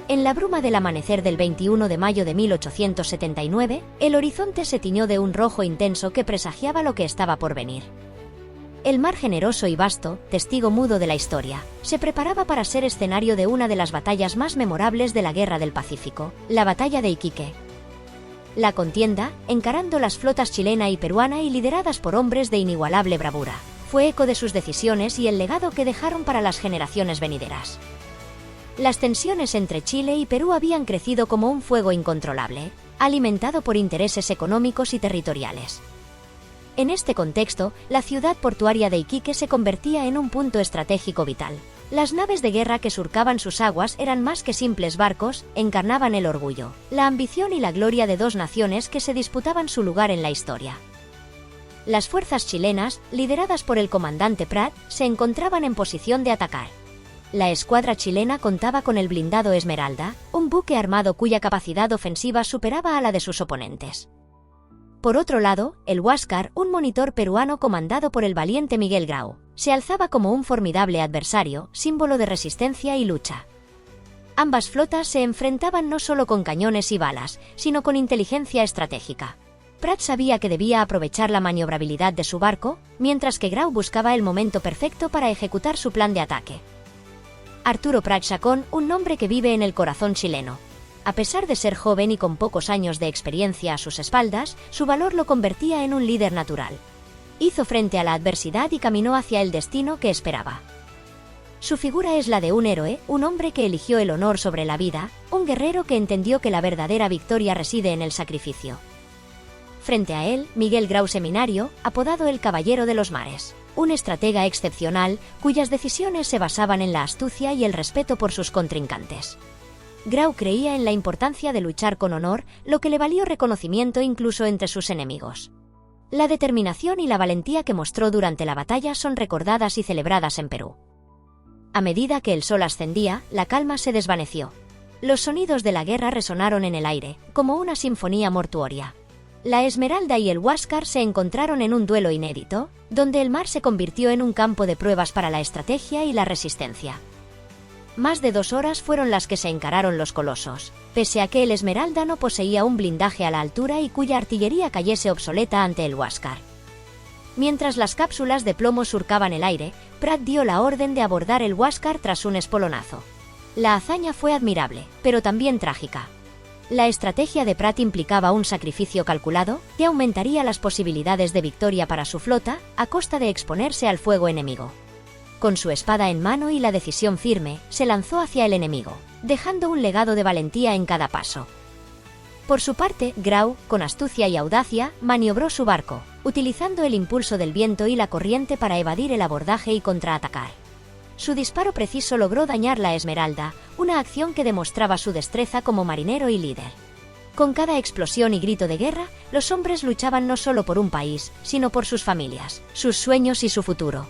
En la bruma del amanecer del 21 de mayo de 1879, el horizonte se tiñó de un rojo intenso que presagiaba lo que estaba por venir. El mar generoso y vasto, testigo mudo de la historia, se preparaba para ser escenario de una de las batallas más memorables de la Guerra del Pacífico, la Batalla de Iquique. La contienda, encarando las flotas chilena y peruana y lideradas por hombres de inigualable bravura, fue eco de sus decisiones y el legado que dejaron para las generaciones venideras. Las tensiones entre Chile y Perú habían crecido como un fuego incontrolable, alimentado por intereses económicos y territoriales. En este contexto, la ciudad portuaria de Iquique se convertía en un punto estratégico vital. Las naves de guerra que surcaban sus aguas eran más que simples barcos, encarnaban el orgullo, la ambición y la gloria de dos naciones que se disputaban su lugar en la historia. Las fuerzas chilenas, lideradas por el comandante Prat, se encontraban en posición de atacar. La escuadra chilena contaba con el blindado Esmeralda, un buque armado cuya capacidad ofensiva superaba a la de sus oponentes. Por otro lado, el Huáscar, un monitor peruano comandado por el valiente Miguel Grau, se alzaba como un formidable adversario, símbolo de resistencia y lucha. Ambas flotas se enfrentaban no solo con cañones y balas, sino con inteligencia estratégica. Prat sabía que debía aprovechar la maniobrabilidad de su barco, mientras que Grau buscaba el momento perfecto para ejecutar su plan de ataque. Arturo Prat Chacón, un nombre que vive en el corazón chileno. A pesar de ser joven y con pocos años de experiencia a sus espaldas, su valor lo convertía en un líder natural. Hizo frente a la adversidad y caminó hacia el destino que esperaba. Su figura es la de un héroe, un hombre que eligió el honor sobre la vida, un guerrero que entendió que la verdadera victoria reside en el sacrificio. Frente a él, Miguel Grau Seminario, apodado el Caballero de los Mares, un estratega excepcional cuyas decisiones se basaban en la astucia y el respeto por sus contrincantes. Grau creía en la importancia de luchar con honor, lo que le valió reconocimiento incluso entre sus enemigos. La determinación y la valentía que mostró durante la batalla son recordadas y celebradas en Perú. A medida que el sol ascendía, la calma se desvaneció. Los sonidos de la guerra resonaron en el aire, como una sinfonía mortuoria. La Esmeralda y el Huáscar se encontraron en un duelo inédito, donde el mar se convirtió en un campo de pruebas para la estrategia y la resistencia. Más de 2 horas fueron las que se encararon los colosos, pese a que el Esmeralda no poseía un blindaje a la altura y cuya artillería cayese obsoleta ante el Huáscar. Mientras las cápsulas de plomo surcaban el aire, Prat dio la orden de abordar el Huáscar tras un espolonazo. La hazaña fue admirable, pero también trágica. La estrategia de Prat implicaba un sacrificio calculado, que aumentaría las posibilidades de victoria para su flota, a costa de exponerse al fuego enemigo. Con su espada en mano y la decisión firme, se lanzó hacia el enemigo, dejando un legado de valentía en cada paso. Por su parte, Grau, con astucia y audacia, maniobró su barco, utilizando el impulso del viento y la corriente para evadir el abordaje y contraatacar. Su disparo preciso logró dañar la Esmeralda, una acción que demostraba su destreza como marinero y líder. Con cada explosión y grito de guerra, los hombres luchaban no solo por un país, sino por sus familias, sus sueños y su futuro.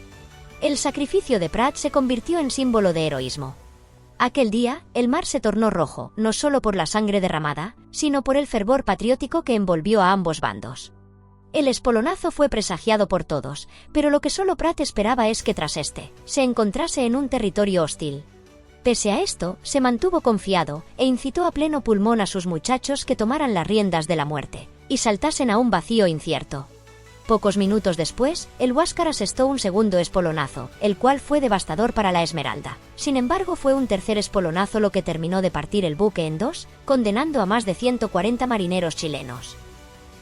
El sacrificio de Prat se convirtió en símbolo de heroísmo. Aquel día, el mar se tornó rojo, no solo por la sangre derramada, sino por el fervor patriótico que envolvió a ambos bandos. El espolonazo fue presagiado por todos, pero lo que solo Prat esperaba es que tras este, se encontrase en un territorio hostil. Pese a esto, se mantuvo confiado, e incitó a pleno pulmón a sus muchachos que tomaran las riendas de la muerte, y saltasen a un vacío incierto. Pocos minutos después, el Huáscar asestó un segundo espolonazo, el cual fue devastador para la Esmeralda. Sin embargo, fue un tercer espolonazo lo que terminó de partir el buque en dos, condenando a más de 140 marineros chilenos.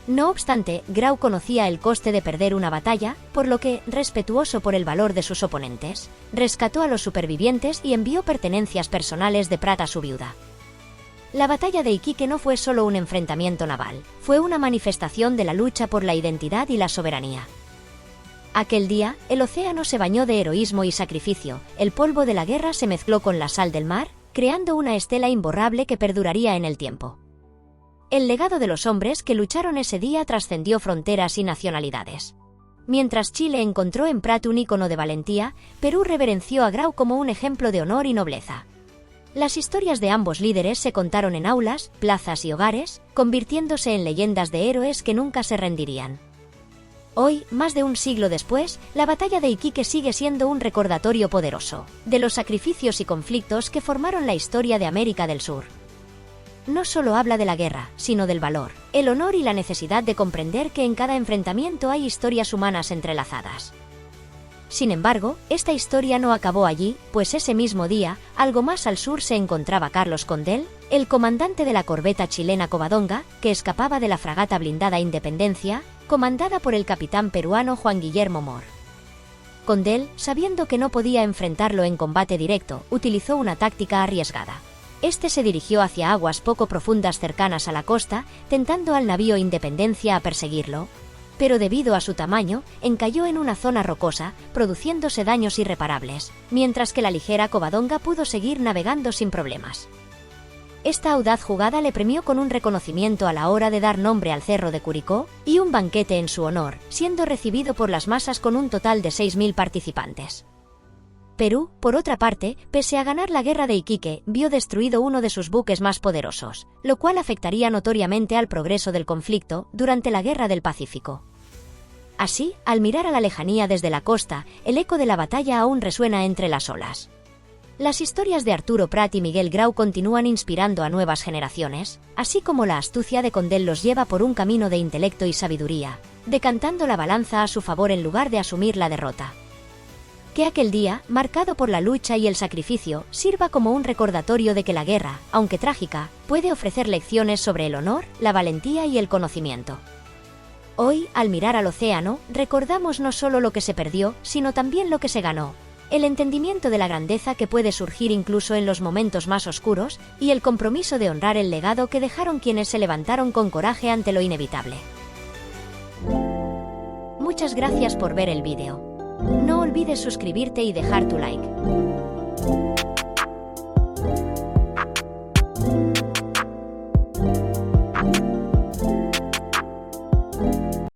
No obstante, Grau conocía el coste de perder una batalla, por lo que, respetuoso por el valor de sus oponentes, rescató a los supervivientes y envió pertenencias personales de Prat a su viuda. La batalla de Iquique no fue solo un enfrentamiento naval, fue una manifestación de la lucha por la identidad y la soberanía. Aquel día, el océano se bañó de heroísmo y sacrificio, el polvo de la guerra se mezcló con la sal del mar, creando una estela imborrable que perduraría en el tiempo. El legado de los hombres que lucharon ese día trascendió fronteras y nacionalidades. Mientras Chile encontró en Prat un ícono de valentía, Perú reverenció a Grau como un ejemplo de honor y nobleza. Las historias de ambos líderes se contaron en aulas, plazas y hogares, convirtiéndose en leyendas de héroes que nunca se rendirían. Hoy, más de un siglo después, la batalla de Iquique sigue siendo un recordatorio poderoso de los sacrificios y conflictos que formaron la historia de América del Sur. No solo habla de la guerra, sino del valor, el honor y la necesidad de comprender que en cada enfrentamiento hay historias humanas entrelazadas. Sin embargo, esta historia no acabó allí, pues ese mismo día, algo más al sur se encontraba Carlos Condell, el comandante de la corbeta chilena Covadonga, que escapaba de la fragata blindada Independencia, comandada por el capitán peruano Juan Guillermo Mor. Condell, sabiendo que no podía enfrentarlo en combate directo, utilizó una táctica arriesgada. Este se dirigió hacia aguas poco profundas cercanas a la costa, tentando al navío Independencia a perseguirlo, pero debido a su tamaño, encalló en una zona rocosa, produciéndose daños irreparables, mientras que la ligera Covadonga pudo seguir navegando sin problemas. Esta audaz jugada le premió con un reconocimiento a la hora de dar nombre al Cerro de Curicó y un banquete en su honor, siendo recibido por las masas con un total de 6.000 participantes. Perú, por otra parte, pese a ganar la guerra de Iquique, vio destruido uno de sus buques más poderosos, lo cual afectaría notoriamente al progreso del conflicto durante la Guerra del Pacífico. Así, al mirar a la lejanía desde la costa, el eco de la batalla aún resuena entre las olas. Las historias de Arturo Prat y Miguel Grau continúan inspirando a nuevas generaciones, así como la astucia de Condell los lleva por un camino de intelecto y sabiduría, decantando la balanza a su favor en lugar de asumir la derrota. Que aquel día, marcado por la lucha y el sacrificio, sirva como un recordatorio de que la guerra, aunque trágica, puede ofrecer lecciones sobre el honor, la valentía y el conocimiento. Hoy, al mirar al océano, recordamos no solo lo que se perdió, sino también lo que se ganó, el entendimiento de la grandeza que puede surgir incluso en los momentos más oscuros, y el compromiso de honrar el legado que dejaron quienes se levantaron con coraje ante lo inevitable. Muchas gracias por ver el vídeo. No olvides suscribirte y dejar tu like.